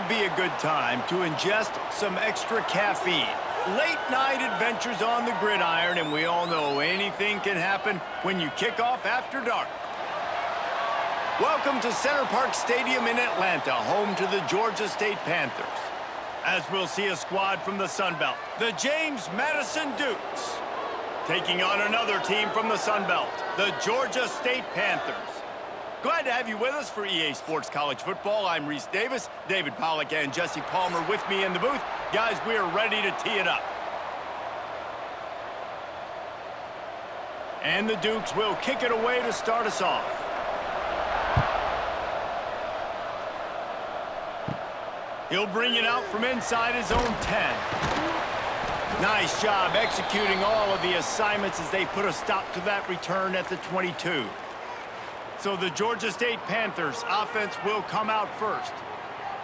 would be a good time to ingest some extra caffeine. Late night adventures on the gridiron, and we all know anything can happen when you kick off after dark. Welcome to Center Parc Stadium in Atlanta, home to the Georgia State Panthers. As we'll see a squad from the Sun Belt, the James Madison Dukes, taking on another team from the Sun Belt, the Georgia State Panthers. Glad to have you with us for EA Sports College Football. I'm Reese Davis, David Pollack, and Jesse Palmer with me in the booth. Guys, we are ready to tee it up. And the Dukes will kick it away to start us off. He'll bring it out from inside his own 10. Nice job executing all of the assignments as they put a stop to that return at the 22. So the Georgia State Panthers offense will come out first.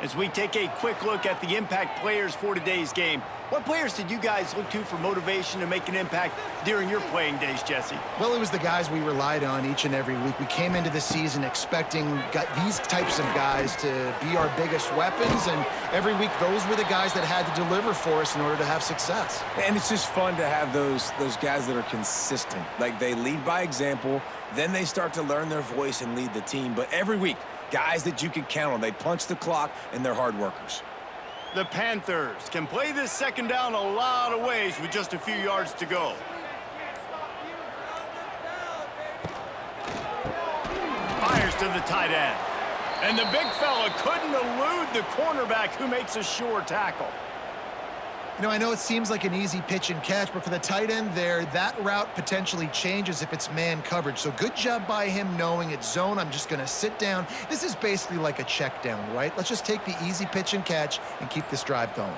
As we take a quick look at the impact players for today's game, what players did you guys look to for motivation to make an impact during your playing days, Jesse? Well, it was the guys we relied on each and every week. We came into the season expecting these types of guys to be our biggest weapons, and every week those were the guys that had to deliver for us in order to have success. And it's just fun to have those guys that are consistent. Like, they lead by example, then they start to learn their voice and lead the team. But every week, guys that you can count on. They punch the clock, and they're hard workers. The Panthers can play this second down a lot of ways with just a few yards to go. Fires to the tight end. And the big fella couldn't elude the cornerback who makes a sure tackle. You know, I know it seems like an easy pitch and catch, but for the tight end there, that route potentially changes if it's man coverage. So good job by him knowing it's zone. I'm just going to sit down. This is basically like a check down, right? Let's just take the easy pitch and catch and keep this drive going.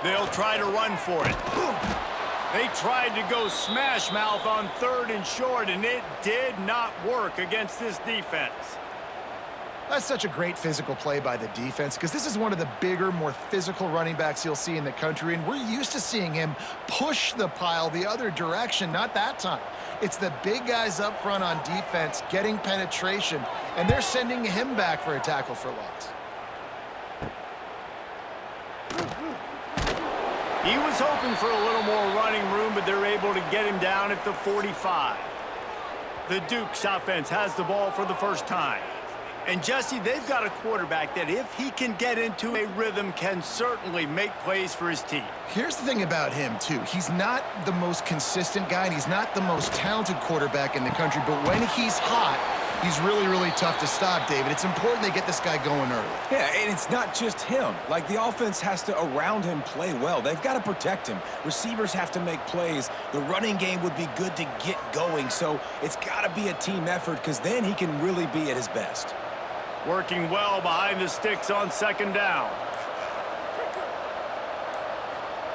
They'll try to run for it. They tried to go smash mouth on 3rd and short, and it did not work against this defense. That's such a great physical play by the defense because this is one of the bigger, more physical running backs you'll see in the country, and we're used to seeing him push the pile the other direction. Not that time. It's the big guys up front on defense getting penetration, and they're sending him back for a tackle for loss. He was hoping for a little more running room, but they're able to get him down at the 45. The Dukes offense has the ball for the first time. And, Jesse, they've got a quarterback that, if he can get into a rhythm, can certainly make plays for his team. Here's the thing about him, too. He's not the most consistent guy, and he's not the most talented quarterback in the country, but when he's hot, he's really, really tough to stop, David. It's important they get this guy going early. Yeah, and it's not just him. Like, the offense has to, around him, play well. They've got to protect him. Receivers have to make plays. The running game would be good to get going, so it's got to be a team effort because then he can really be at his best. Working well behind the sticks on second down.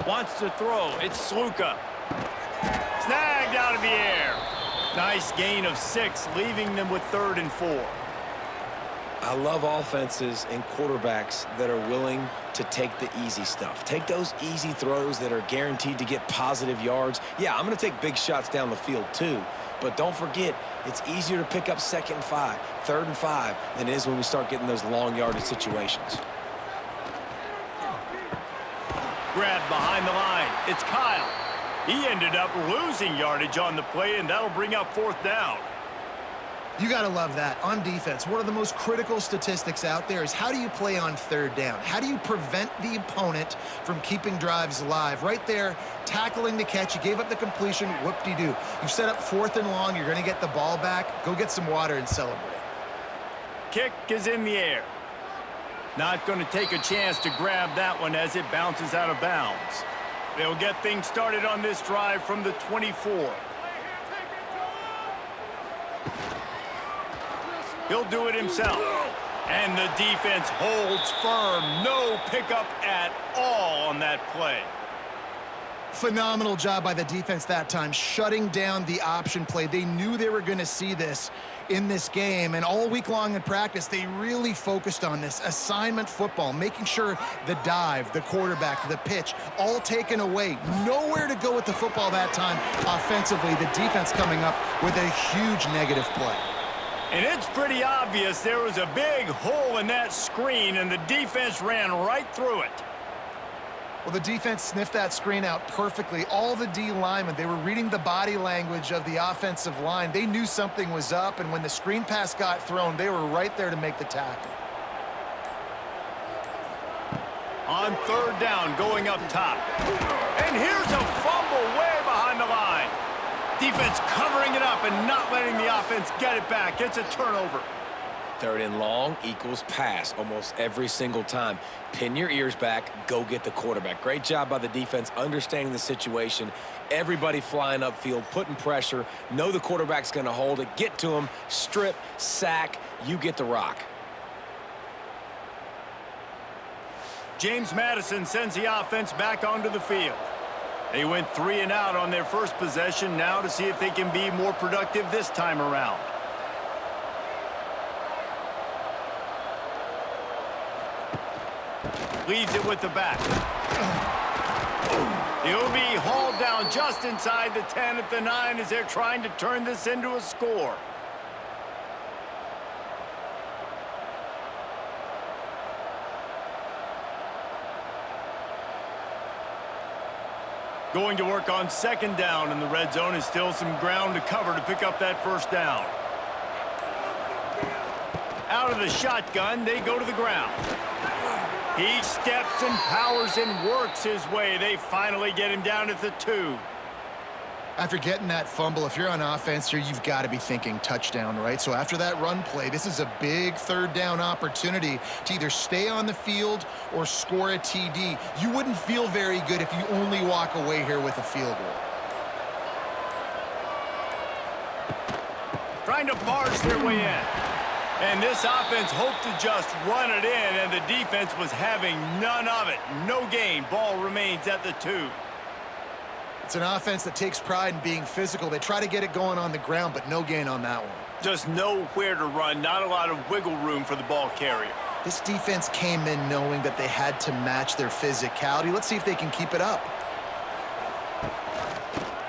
Wants to throw. It's Sluka. Snagged out of the air. Nice gain of 6, leaving them with 3rd and 4. I love offenses and quarterbacks that are willing to take the easy stuff. Take those easy throws that are guaranteed to get positive yards. Yeah, I'm going to take big shots down the field too. But don't forget, it's easier to pick up 2nd and 5, 3rd and 5 than it is when we start getting those long yardage situations. Grabbed behind the line. It's Kyle. He ended up losing yardage on the play, and that'll bring up 4th down. You got to love that. On defense, one of the most critical statistics out there is how do you play on 3rd down? How do you prevent the opponent from keeping drives alive? Right there, tackling the catch. You gave up the completion. Whoop-de-doo. You've set up 4th and long. You're going to get the ball back. Go get some water and celebrate. Kick is in the air. Not going to take a chance to grab that one as it bounces out of bounds. They'll get things started on this drive from the 24. He'll do it himself. And the defense holds firm. No pickup at all on that play. Phenomenal job by the defense that time, shutting down the option play. They knew they were going to see this in this game, and all week long in practice, they really focused on this assignment football, making sure the dive, the quarterback, the pitch, all taken away. Nowhere to go with the football that time offensively. The defense coming up with a huge negative play. And it's pretty obvious there was a big hole in that screen, and the defense ran right through it. Well, the defense sniffed that screen out perfectly. All the D linemen, they were reading the body language of the offensive line. They knew something was up, and when the screen pass got thrown, they were right there to make the tackle. On third down, going up top. And here's a fumble way behind the line. Defense covering it up and not letting the offense get it back. It's a turnover. Third and long equals pass almost every single time. Pin your ears back, go get the quarterback. Great job by the defense understanding the situation. Everybody flying upfield, putting pressure. Know the quarterback's going to hold it. Get to him, strip, sack. You get the rock. James Madison sends the offense back onto the field. They went 3 and out on their first possession, now to see if they can be more productive this time around. Leaves it with the back. He'll be hauled down just inside the 10 at the 9 as they're trying to turn this into a score. Going to work on second down, and the red zone is still some ground to cover to pick up that first down. Out of the shotgun, they go to the ground. He steps and powers and works his way. They finally get him down at the 2. After getting that fumble, if you're on offense here, you've got to be thinking touchdown, right? So after that run play, this is a big third down opportunity to either stay on the field or score a TD. You wouldn't feel very good if you only walk away here with a field goal. Trying to barge their way in. And this offense hoped to just run it in, and the defense was having none of it. No gain. Ball remains at the 2. It's an offense that takes pride in being physical. They try to get it going on the ground, but no gain on that one. Just nowhere to run. Not a lot of wiggle room for the ball carrier. This defense came in knowing that they had to match their physicality. Let's see if they can keep it up.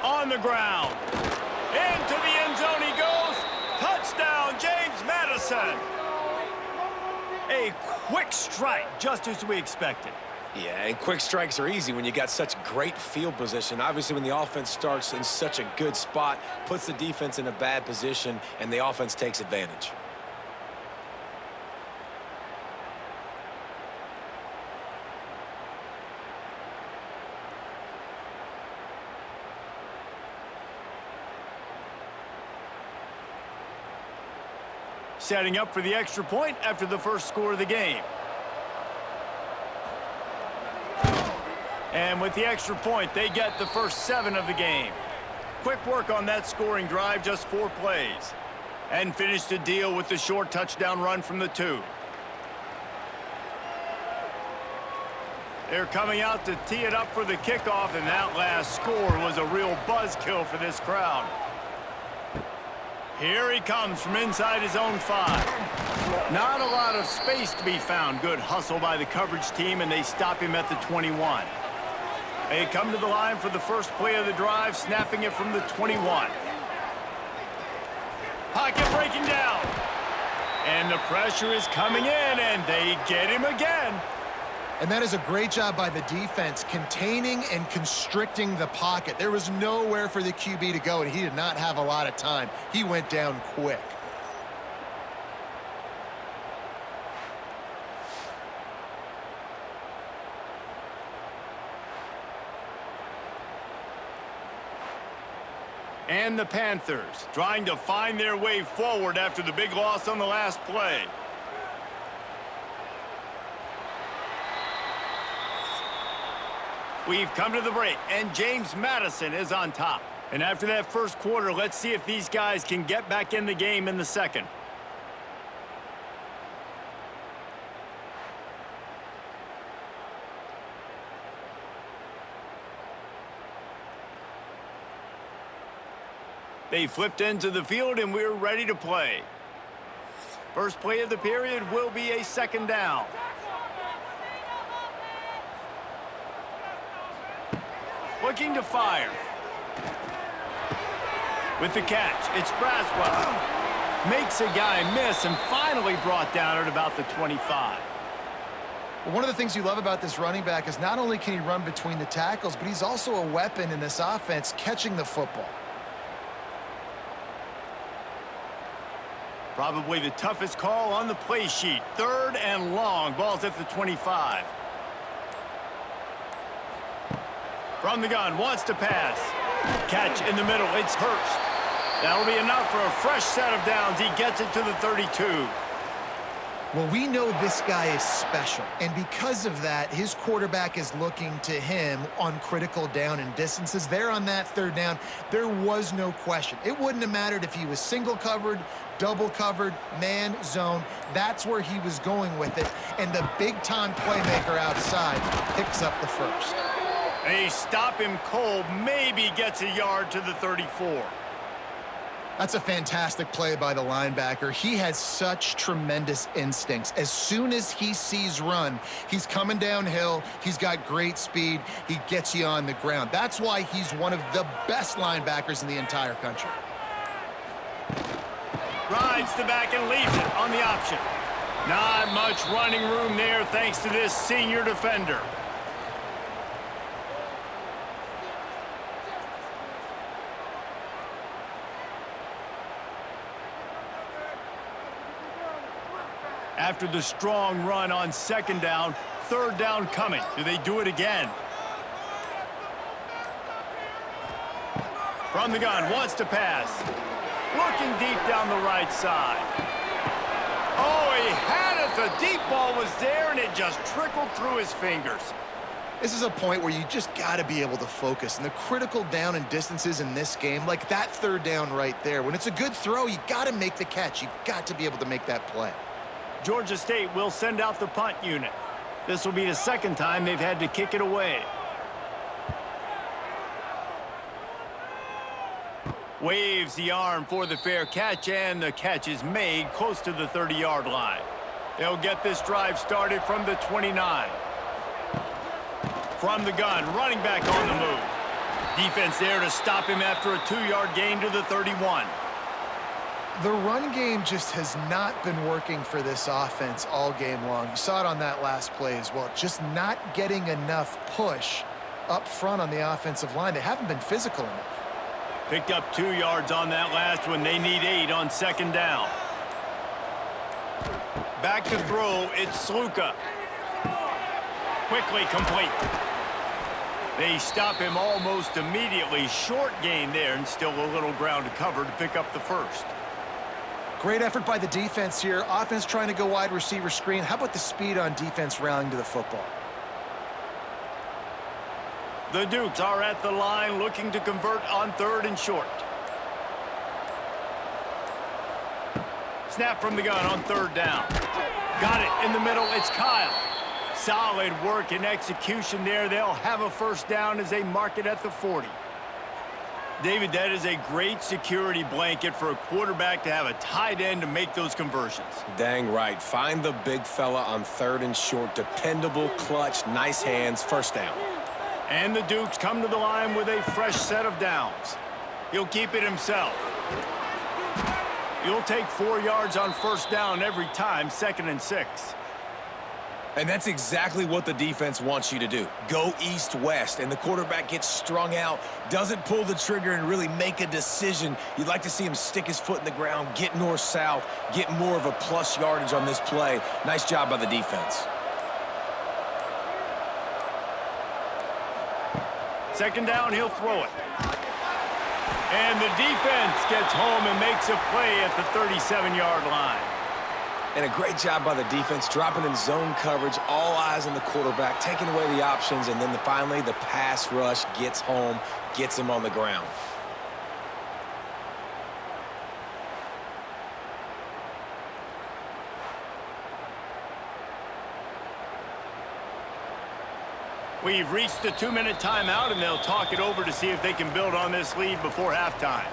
On the ground. Into the end zone he goes. Touchdown, James Madison. A quick strike, just as we expected. Yeah, and quick strikes are easy when you got such great field position. Obviously, when the offense starts in such a good spot, puts the defense in a bad position, and the offense takes advantage. Setting up for the extra point after the first score of the game. And with the extra point, they get the first 7 of the game. Quick work on that scoring drive, just 4 plays. And finished the deal with the short touchdown run from the 2. They're coming out to tee it up for the kickoff, and that last score was a real buzzkill for this crowd. Here he comes from inside his own 5. Not a lot of space to be found. Good hustle by the coverage team, and they stop him at the 21. They come to the line for the first play of the drive, snapping it from the 21. Pocket breaking down. And the pressure is coming in, and they get him again. And that is a great job by the defense, containing and constricting the pocket. There was nowhere for the QB to go, and he did not have a lot of time. He went down quick. And the Panthers trying to find their way forward after the big loss on the last play. We've come to the break, and James Madison is on top. And after that first quarter, let's see if these guys can get back in the game in the second. They flipped into the field, and we're ready to play. First play of the period will be a second down. Looking to fire. With the catch, it's Braswell. Makes a guy miss and finally brought down at about the 25. Well, one of the things you love about this running back is not only can he run between the tackles, but he's also a weapon in this offense catching the football. Probably the toughest call on the play sheet. 3rd and long. Ball's at the 25. From the gun, wants to pass. Catch in the middle. It's Hurst. That'll be enough for a fresh set of downs. He gets it to the 32. Well, we know this guy is special, and because of that, his quarterback is looking to him on critical down and distances. There on that 3rd down, there was no question. It wouldn't have mattered if he was single covered, double covered, man, zone. That's where he was going with it, and the big-time playmaker outside picks up the first. They stop him cold, maybe gets a yard to the 34. That's a fantastic play by the linebacker. He has such tremendous instincts. As soon as he sees run, he's coming downhill. He's got great speed. He gets you on the ground. That's why he's one of the best linebackers in the entire country. Rides the back and leaves it on the option. Not much running room there thanks to this senior defender. After the strong run on 2nd down, 3rd down coming. Do they do it again? From the gun, wants to pass. Looking deep down the right side. Oh, he had it. The deep ball was there, and it just trickled through his fingers. This is a point where you just got to be able to focus. And the critical down and distances in this game, like that 3rd down right there, when it's a good throw, you got to make the catch. You've got to be able to make that play. Georgia State will send out the punt unit. This will be the 2nd time they've had to kick it away. Waves the arm for the fair catch, and the catch is made close to the 30-yard line. They'll get this drive started from the 29. From the gun, running back on the move. Defense there to stop him after a 2-yard gain to the 31. The run game just has not been working for this offense all game long. You saw it on that last play as well. Just not getting enough push up front on the offensive line. They haven't been physical enough. Picked up 2 yards on that last one. They need 8 on 2nd down. Back to throw. It's Sluka. Quickly complete. They stop him almost immediately. Short gain there, and still a little ground to cover to pick up the first. Great effort by the defense here. Offense trying to go wide receiver screen. How about the speed on defense rallying to the football? The Dukes are at the line looking to convert on 3rd and short. Snap from the gun on 3rd down. Got it in the middle. It's Kyle. Solid work and execution there. They'll have a 1st down as they mark it at the 40. David, that is a great security blanket for a quarterback to have a tight end to make those conversions. Dang right. Find the big fella on 3rd and short. Dependable, clutch, nice hands, 1st down. And the Dukes come to the line with a fresh set of downs. He'll keep it himself. He'll take 4 yards on 1st down every time, 2nd and 6. And that's exactly what the defense wants you to do. Go east-west, and the quarterback gets strung out, doesn't pull the trigger and really make a decision. You'd like to see him stick his foot in the ground, get north-south, get more of a plus yardage on this play. Nice job by the defense. 2nd down, he'll throw it. And the defense gets home and makes a play at the 37-yard line. And a great job by the defense, dropping in zone coverage, all eyes on the quarterback, taking away the options, and then finally the pass rush gets home, gets him on the ground. We've reached the 2-minute timeout, and they'll talk it over to see if they can build on this lead before halftime.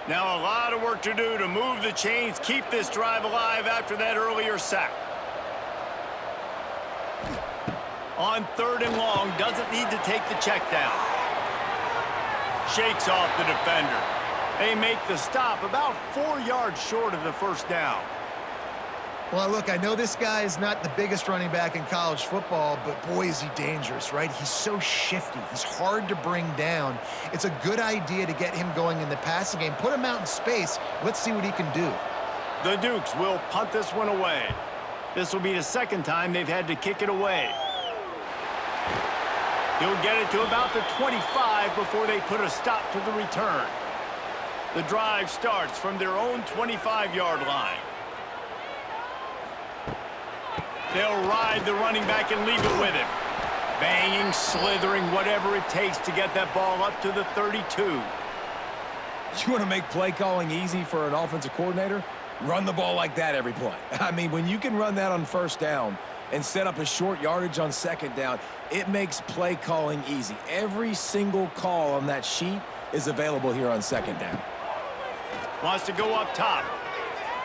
Now a lot of work to do to move the chains, keep this drive alive after that earlier sack. On 3rd and long, doesn't need to take the check down. Shakes off the defender. They make the stop about 4 yards short of the first down. Well, look, I know this guy is not the biggest running back in college football, but boy, is he dangerous, right? He's so shifty. He's hard to bring down. It's a good idea to get him going in the passing game. Put him out in space. Let's see what he can do. The Dukes will punt this one away. This will be the second time they've had to kick it away. He'll get it to about the 25 before they put a stop to the return. The drive starts from their own 25-yard line. They'll ride the running back and leave it with him. Banging, slithering, whatever it takes to get that ball up to the 32. You want to make play calling easy for an offensive coordinator? Run the ball like that every play. I mean, when you can run that on first down and set up a short yardage on second down, it makes play calling easy. Every single call on that sheet is available here on second down. Wants to go up top.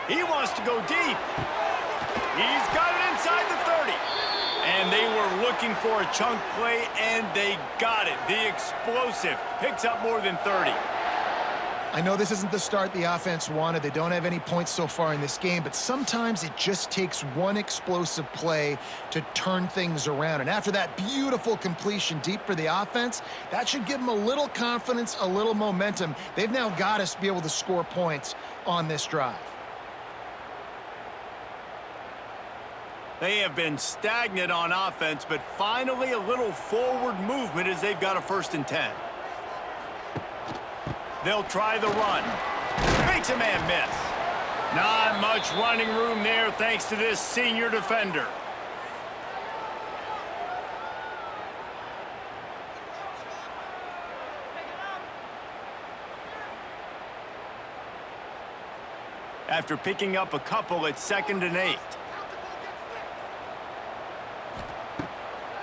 He wants to go deep. He's got it inside the 30. And they were looking for a chunk play, and they got it. The explosive picks up more than 30. I know this isn't the start the offense wanted. They don't have any points so far in this game, but sometimes it just takes one explosive play to turn things around. And after that beautiful completion deep for the offense, that should give them a little confidence, a little momentum. They've now got us to be able to score points on this drive. They have been stagnant on offense, but finally a little forward movement as they've got a 1st and 10. They'll try the run. Makes a man miss. Not much running room there thanks to this senior defender. After picking up a couple, it's 2nd and 8.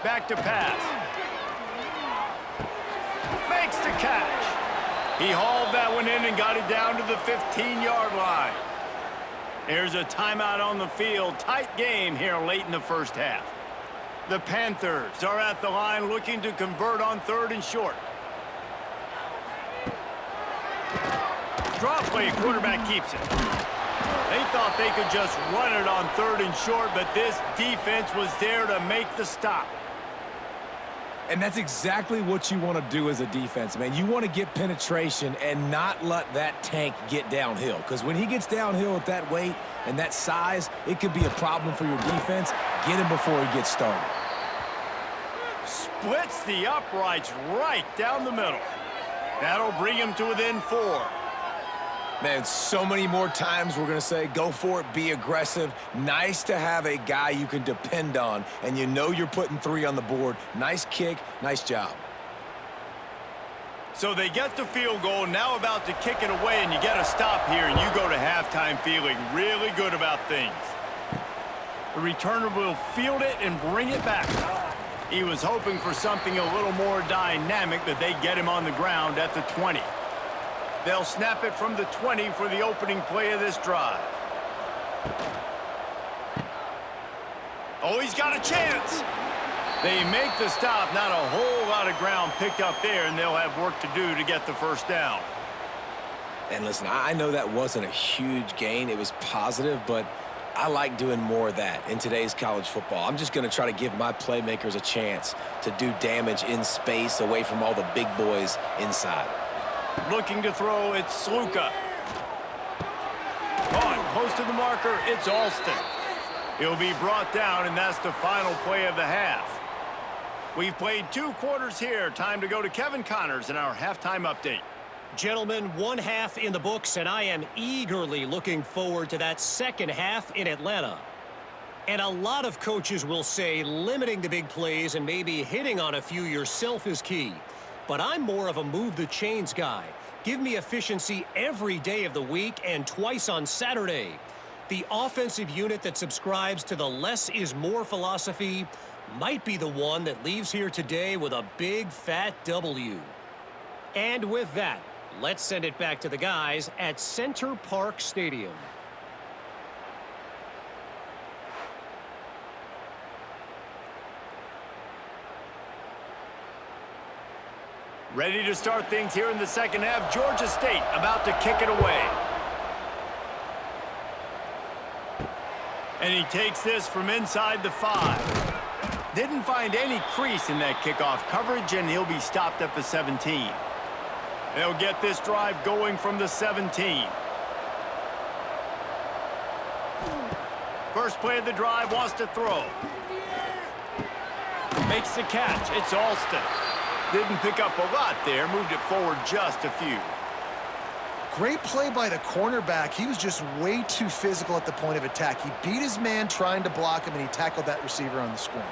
Back to pass. Makes the catch. He hauled that one in and got it down to the 15-yard line. There's a timeout on the field. Tight game here late in the first half. The Panthers are at the line looking to convert on 3rd and short. Draw play, quarterback keeps it. They thought they could just run it on 3rd and short, but this defense was there to make the stop. And that's exactly what you want to do as a defense, man. You want to get penetration and not let that tank get downhill. Because when he gets downhill at that weight and that size, it could be a problem for your defense. Get him before he gets started. Splits the uprights right down the middle. That'll bring him to within 4. Man, so many more times we're going to say, go for it, be aggressive. Nice to have a guy you can depend on, and you know you're putting 3 on the board. Nice kick, nice job. So they get the field goal, now about to kick it away, and you get a stop here, and you go to halftime feeling really good about things. The returner will field it and bring it back. He was hoping for something a little more dynamic, but they get him on the ground at the 20. They'll snap it from the 20 for the opening play of this drive. Oh, he's got a chance. They make the stop. Not a whole lot of ground picked up there, and they'll have work to do to get the 1st down. And listen, I know that wasn't a huge gain. It was positive, but I like doing more of that in today's college football. I'm just going to try to give my playmakers a chance to do damage in space away from all the big boys inside. Looking to throw, it's Sluka. Caught close to the marker, it's Alston. He'll be brought down, and that's the final play of the half. We've played 2 quarters here. Time to go to Kevin Connors in our halftime update. Gentlemen, 1 half in the books, and I am eagerly looking forward to that 2nd half in Atlanta. And a lot of coaches will say limiting the big plays and maybe hitting on a few yourself is key. But I'm more of a move the chains guy. Give me efficiency every day of the week and twice on Saturday. The offensive unit that subscribes to the less is more philosophy might be the one that leaves here today with a big fat W. And with that, let's send it back to the guys at Center Park Stadium. Ready to start things here in the second half. Georgia State about to kick it away. And he takes this from inside the 5. Didn't find any crease in that kickoff coverage, and he'll be stopped at the 17. They'll get this drive going from the 17. First play of the drive, wants to throw. Makes the catch. It's Alston. Didn't pick up a lot there, moved it forward just a few. Great play by the cornerback. He was just way too physical at the point of attack. He beat his man trying to block him, and he tackled that receiver on the screen.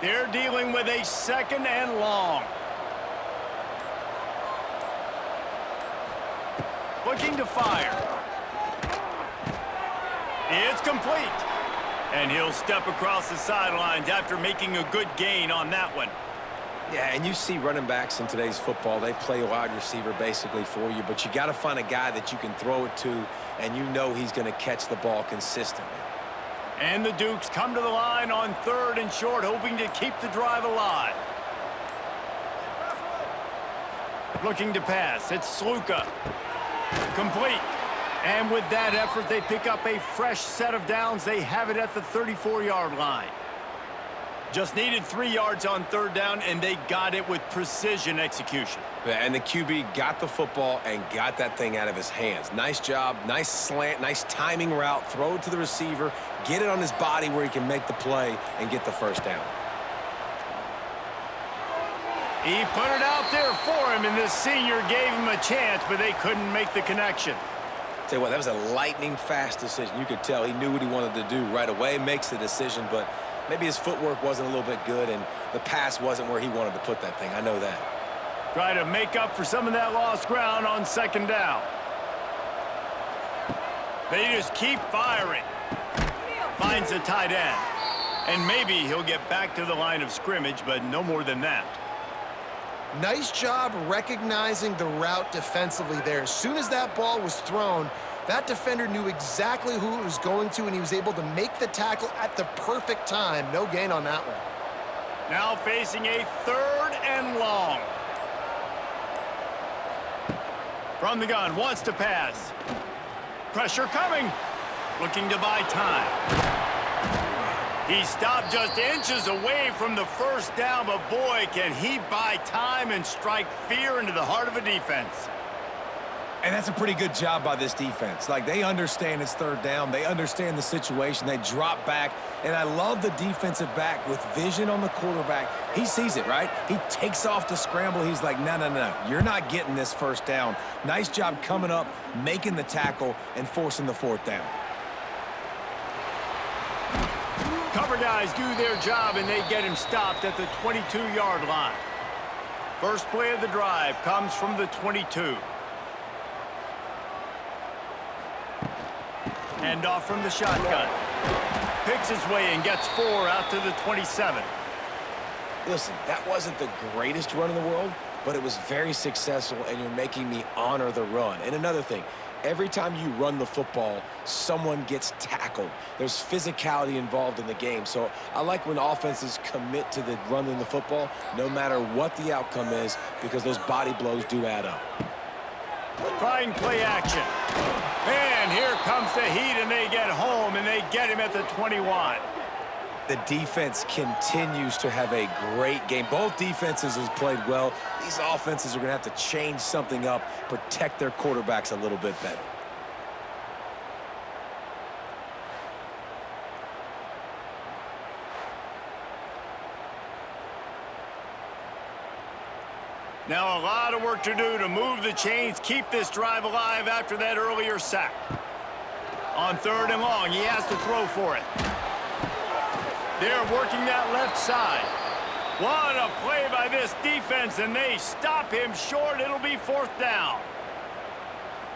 They're dealing with a 2nd and long. Looking to fire. It's complete. And he'll step across the sidelines after making a good gain on that one. Yeah, and you see running backs in today's football, they play wide receiver basically for you, but you got to find a guy that you can throw it to, and you know he's going to catch the ball consistently. And the Dukes come to the line on 3rd and short, hoping to keep the drive alive. Looking to pass. It's Sluka. Complete. And with that effort, they pick up a fresh set of downs. They have it at the 34-yard line. Just needed 3 yards on 3rd down, and they got it with precision execution. Yeah, and the QB got the football and got that thing out of his hands. Nice job, nice slant, nice timing route, throw it to the receiver, get it on his body where he can make the play and get the first down. He put it out there for him, and this senior gave him a chance, but they couldn't make the connection. Tell you what, that was a lightning-fast decision. You could tell he knew what he wanted to do right away, makes the decision, but maybe his footwork wasn't a little bit good, and the pass wasn't where he wanted to put that thing. I know that. Try to make up for some of that lost ground on 2nd down. They just keep firing. Finds a tight end. And maybe he'll get back to the line of scrimmage, but no more than that. Nice job recognizing the route defensively there. As soon as that ball was thrown, that defender knew exactly who it was going to, and he was able to make the tackle at the perfect time. No gain on that one. Now facing a 3rd and long. From the gun, wants to pass. Pressure coming. Looking to buy time. He stopped just inches away from the first down, but boy, can he buy time and strike fear into the heart of a defense. And that's a pretty good job by this defense. Like, they understand it's 3rd down. They understand the situation. They drop back. And I love the defensive back with vision on the quarterback. He sees it, right? He takes off the scramble. He's like, no, no, no. You're not getting this first down. Nice job coming up, making the tackle, and forcing the 4th down. Cover guys do their job, and they get him stopped at the 22-yard line. First play of the drive comes from the 22. Hand off from the shotgun. Picks his way and gets 4 out to the 27. Listen, that wasn't the greatest run in the world, but it was very successful, and you're making me honor the run. And another thing, every time you run the football, someone gets tackled. There's physicality involved in the game. So I like when offenses commit to the running the football, no matter what the outcome is, because those body blows do add up. Trying play action. And here comes the heat, and they get home, and they get him at the 21. The defense continues to have a great game. Both defenses have played well. These offenses are going to have to change something up, protect their quarterbacks a little bit better. Now a lot of work to do to move the chains, keep this drive alive after that earlier sack. On 3rd and long, he has to throw for it. They're working that left side. What a play by this defense, and they stop him short. It'll be 4th down.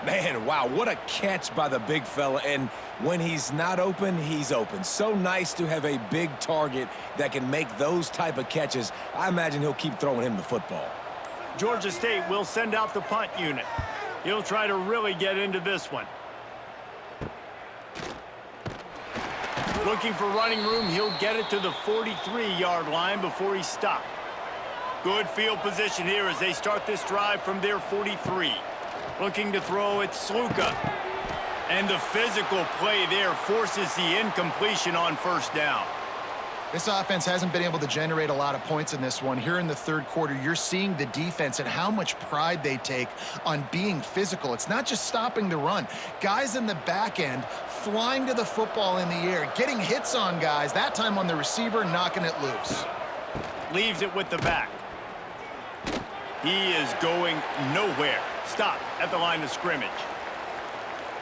Man, wow, what a catch by the big fella. And when he's not open, he's open. So nice to have a big target that can make those type of catches. I imagine he'll keep throwing him the football. Georgia State will send out the punt unit. He'll try to really get into this one. Looking for running room, he'll get it to the 43-yard line before he's stopped. Good field position here as they start this drive from their 43. Looking to throw it, Sluka. And the physical play there forces the incompletion on first down. This offense hasn't been able to generate a lot of points in this one. Here in the third quarter, you're seeing the defense and how much pride they take on being physical. It's not just stopping the run. Guys in the back end flying to the football in the air, getting hits on guys, that time on the receiver, knocking it loose. Leaves it with the back. He is going nowhere. Stop at the line of scrimmage.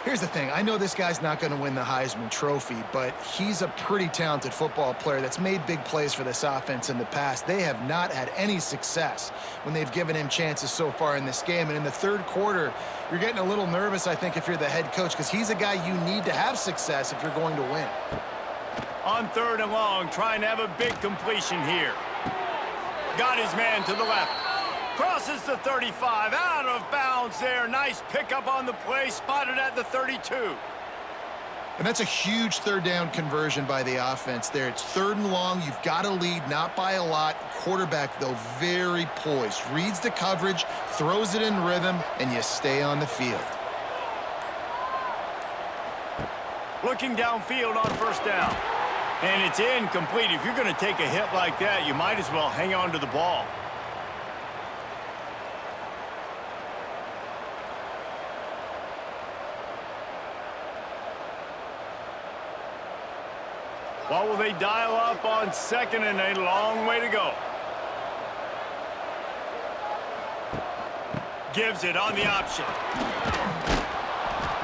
Here's the thing. I know this guy's not going to win the Heisman Trophy, but he's a pretty talented football player that's made big plays for this offense in the past. They have not had any success when they've given him chances so far in this game. And in the third quarter, you're getting a little nervous, I think, if you're the head coach, because he's a guy you need to have success if you're going to win. On third and long, trying to have a big completion here. Got his man to the left. Crosses the 35, out of bounds there. Nice pickup on the play, spotted at the 32. And that's a huge third down conversion by the offense there. It's third and long. You've got to lead, not by a lot. Quarterback, though, very poised. Reads the coverage, throws it in rhythm, and you stay on the field. Looking downfield on first down. And it's incomplete. If you're going to take a hit like that, you might as well hang on to the ball. What will they dial up on second and a long way to go? Gives it on the option.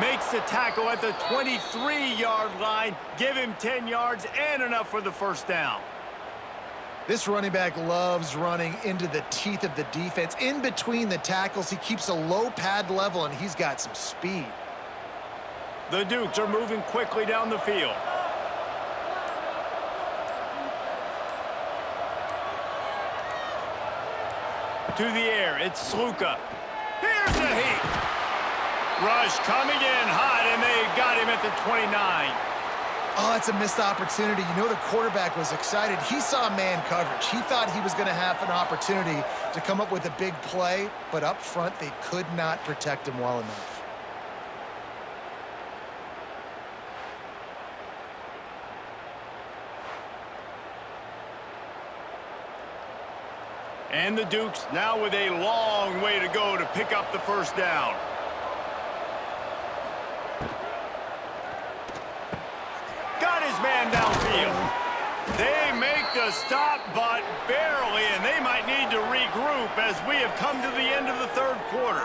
Makes the tackle at the 23-yard line. Give him 10 yards and enough for the first down. This running back loves running into the teeth of the defense. In between the tackles, he keeps a low pad level, and he's got some speed. The Dukes are moving quickly down the field. To the air, it's Sluka. Here's the heat. Rush coming in hot, and they got him at the 29. Oh, that's a missed opportunity. You know the quarterback was excited. He saw man coverage. He thought he was going to have an opportunity to come up with a big play, but up front, they could not protect him well enough. And the Dukes now with a long way to go to pick up the first down. Got his man downfield. They make the stop, but barely, and they might need to regroup as we have come to the end of the third quarter.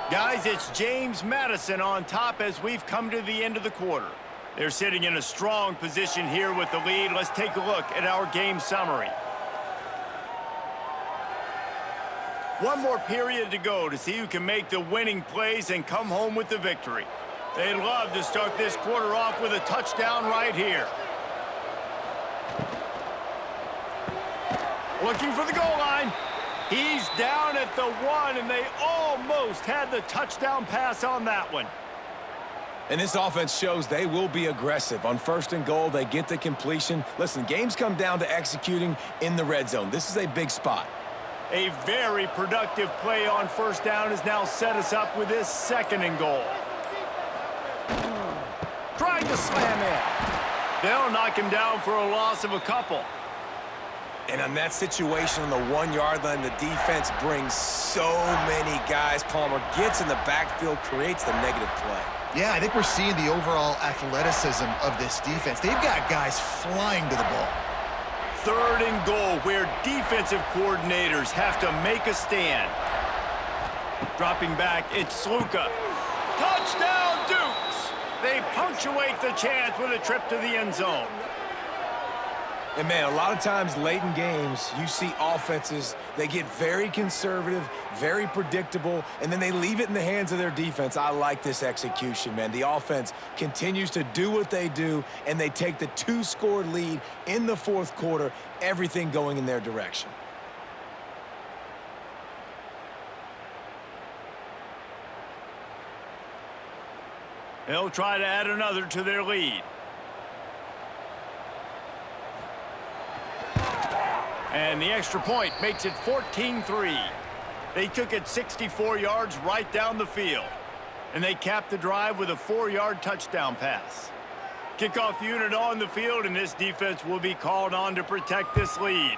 Guys, it's James Madison on top as we've come to the end of the quarter. They're sitting in a strong position here with the lead. Let's take a look at our game summary. One more period to go to see who can make the winning plays and come home with the victory. They'd love to start this quarter off with a touchdown right here. Looking for the goal line. He's down at the 1, and they almost had the touchdown pass on that one. And this offense shows they will be aggressive. On first and goal, they get the completion. Listen, games come down to executing in the red zone. This is a big spot. A very productive play on first down has now set us up with this second and goal. Trying to slam in. They'll knock him down for a loss of a couple. And on that situation on the 1-yard line, the defense brings so many guys. Palmer gets in the backfield, creates the negative play. Yeah, I think we're seeing the overall athleticism of this defense. They've got guys flying to the ball. Third and goal, where defensive coordinators have to make a stand. Dropping back, it's Sluka. Touchdown, Dukes! They punctuate the chance with a trip to the end zone. And, man, a lot of times late in games, you see offenses, they get very conservative, very predictable, and then they leave it in the hands of their defense. I like this execution, man. The offense continues to do what they do, and they take the 2-score lead in the fourth quarter, everything going in their direction. They'll try to add another to their lead. And the extra point makes it 14-3. They took it 64 yards right down the field. And they capped the drive with a 4-yard touchdown pass. Kickoff unit on the field, and this defense will be called on to protect this lead.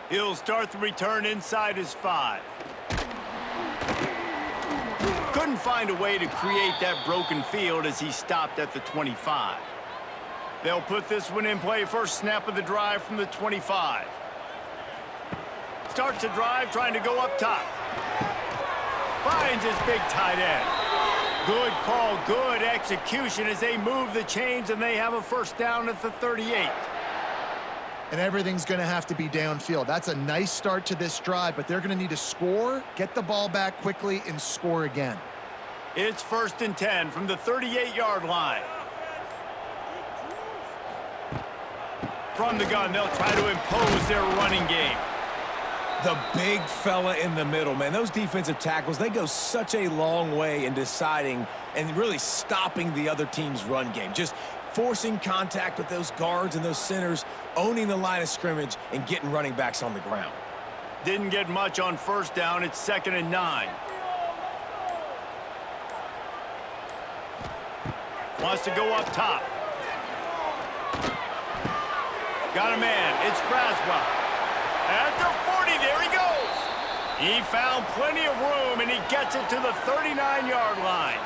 He'll start the return inside his 5. Couldn't find a way to create that broken field as he stopped at the 25. They'll put this one in play first snap of the drive from the 25. Starts the drive trying to go up top. Finds his big tight end. Good call, good execution as they move the chains, and they have a first down at the 38. And everything's going to have to be downfield. That's a nice start to this drive, but they're going to need to score, get the ball back quickly, and score again. It's 1st and 10 from the 38-yard line. From the gun, they'll try to impose their running game. The big fella in the middle, man. Those defensive tackles, they go such a long way in deciding and really stopping the other team's run game. Just forcing contact with those guards and those centers, owning the line of scrimmage, and getting running backs on the ground. Didn't get much on first down. It's 2nd and 9. Wants to go up top. Got a man. It's Braswell. At the 40, there he goes. He found plenty of room, and he gets it to the 39-yard line.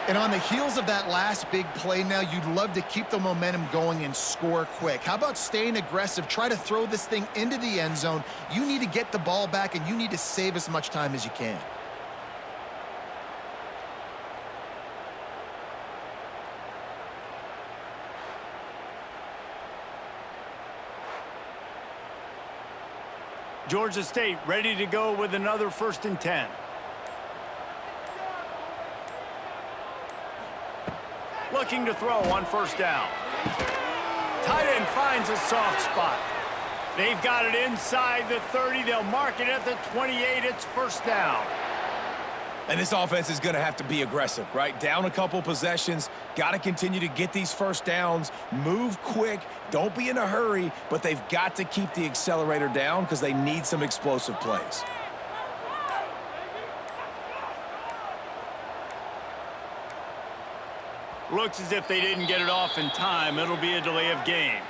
And on the heels of that last big play now, you'd love to keep the momentum going and score quick. How about staying aggressive? Try to throw this thing into the end zone. You need to get the ball back, and you need to save as much time as you can. Georgia State ready to go with another 1st and 10. Looking to throw on first down. Tight end finds a soft spot. They've got it inside the 30. They'll mark it at the 28. It's first down. And this offense is going to have to be aggressive, right? Down a couple possessions, got to continue to get these first downs, move quick, don't be in a hurry, but they've got to keep the accelerator down because they need some explosive plays. Looks as if they didn't get it off in time. It'll be a delay of game.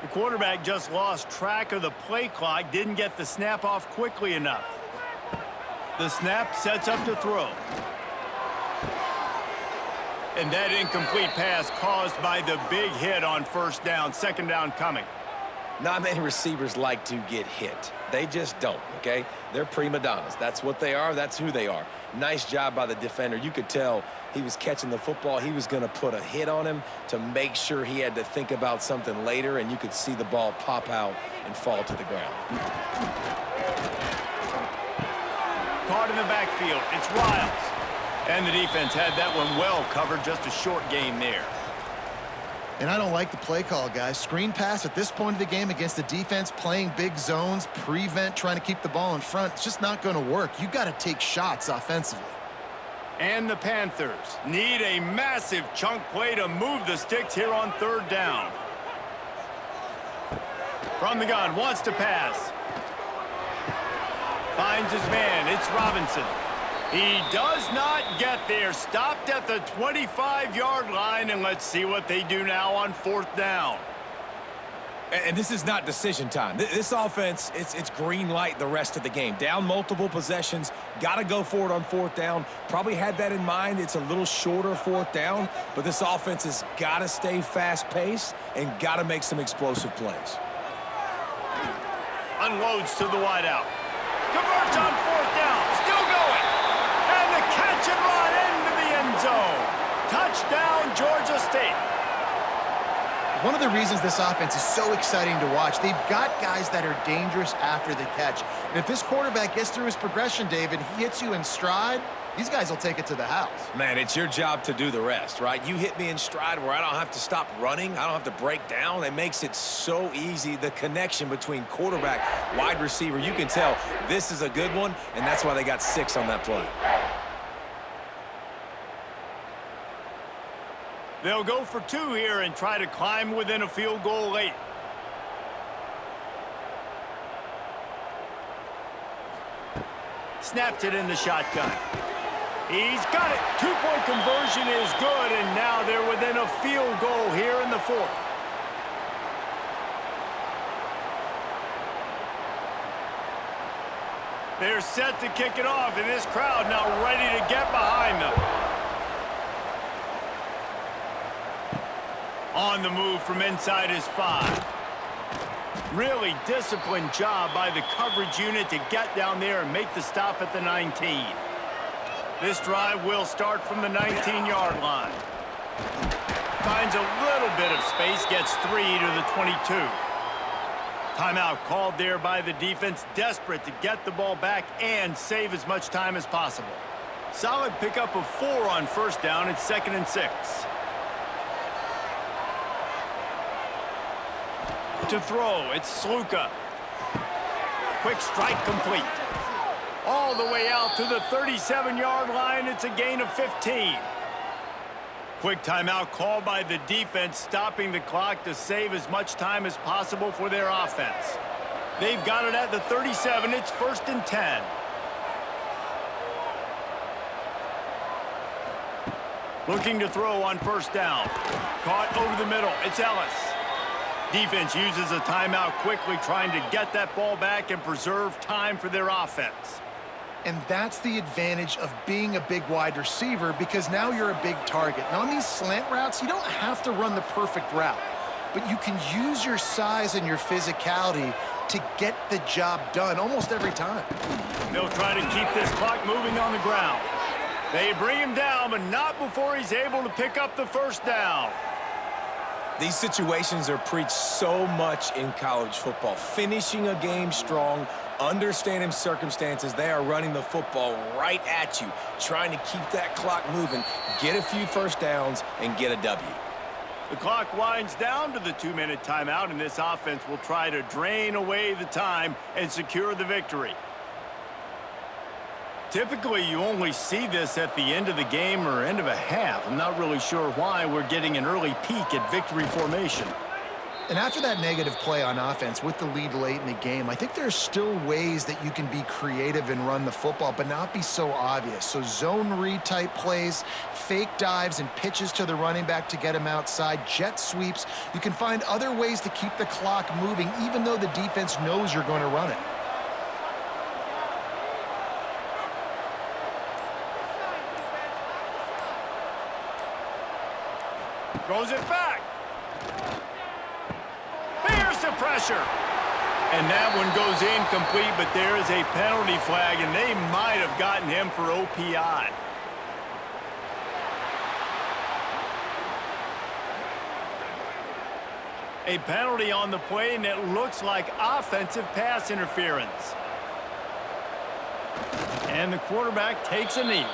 The quarterback just lost track of the play clock, didn't get the snap off quickly enough. The snap sets up to throw. And that incomplete pass caused by the big hit on first down. 2nd down coming. Not many receivers like to get hit. They just don't, okay? They're prima donnas. That's what they are. That's who they are. Nice job by the defender. You could tell he was catching the football. He was going to put a hit on him to make sure he had to think about something later, and you could see the ball pop out and fall to the ground. Caught in the backfield. It's Riles. And the defense had that one well covered. Just a short game there. And I don't like the play call, guys. Screen pass at this point of the game against the defense playing big zones, prevent, trying to keep the ball in front. It's just not going to work. You got to take shots offensively. And the Panthers need a massive chunk play to move the sticks here on 3rd down. From the gun, wants to pass. Finds his man. It's Robinson. He does not get there. Stopped at the 25-yard line, and let's see what they do now on 4th down. And this is not decision time. This offense, it's green light the rest of the game. Down multiple possessions, got to go for it on 4th down. Probably had that in mind. It's a little shorter 4th down, but this offense has got to stay fast-paced and got to make some explosive plays. Unloads to the wideout. Converts on 4th down. Still going. And the catch and run into the end zone. Touchdown, Georgia State. One of the reasons this offense is so exciting to watch, they've got guys that are dangerous after the catch. And if this quarterback gets through his progression, David, he hits you in stride, these guys will take it to the house. Man, it's your job to do the rest, right? You hit me in stride where I don't have to stop running. I don't have to break down. It makes it so easy. The connection between quarterback, wide receiver, you can tell this is a good one, and that's why they got 6 on that play. They'll go for 2 here and try to climb within a field goal late. Snaps it in the shotgun. He's got it. 2-point conversion is good, and now they're within a field goal here in the 4th. They're set to kick it off, and this crowd now ready to get behind them. On the move from inside his 5. Really disciplined job by the coverage unit to get down there and make the stop at the 19. This drive will start from the 19-yard line. Finds a little bit of space, gets 3 to the 22. Timeout called there by the defense, desperate to get the ball back and save as much time as possible. Solid pickup of 4 on first down. It's 2nd and 6. To throw, it's Sluka. Quick strike complete. All the way out to the 37-yard line. It's a gain of 15. Quick timeout called by the defense, stopping the clock to save as much time as possible for their offense. They've got it at the 37. It's 1st and 10. Looking to throw on first down. Caught over the middle. It's Ellis. Defense uses a timeout quickly, trying to get that ball back and preserve time for their offense. And that's the advantage of being a big wide receiver, because now you're a big target. And on these slant routes, you don't have to run the perfect route, but you can use your size and your physicality to get the job done almost every time. They'll try to keep this clock moving on the ground. They bring him down, but not before he's able to pick up the first down. These situations are preached so much in college football. Finishing a game strong, understanding circumstances. They are running the football right at you, trying to keep that clock moving, get a few first downs, and get a W. The clock winds down to the 2-minute timeout, and this offense will try to drain away the time and secure the victory. Typically, you only see this at the end of the game or end of a half. I'm not really sure why we're getting an early peek at victory formation. And after that negative play on offense with the lead late in the game, I think there's still ways that you can be creative and run the football, but not be so obvious. So zone read type plays, fake dives and pitches to the running back to get him outside, jet sweeps. You can find other ways to keep the clock moving, even though the defense knows you're going to run it. Throws it back. There's the pressure. And that one goes incomplete, but there is a penalty flag, and they might have gotten him for OPI. A penalty on the play, and it looks like offensive pass interference. And the quarterback takes a knee.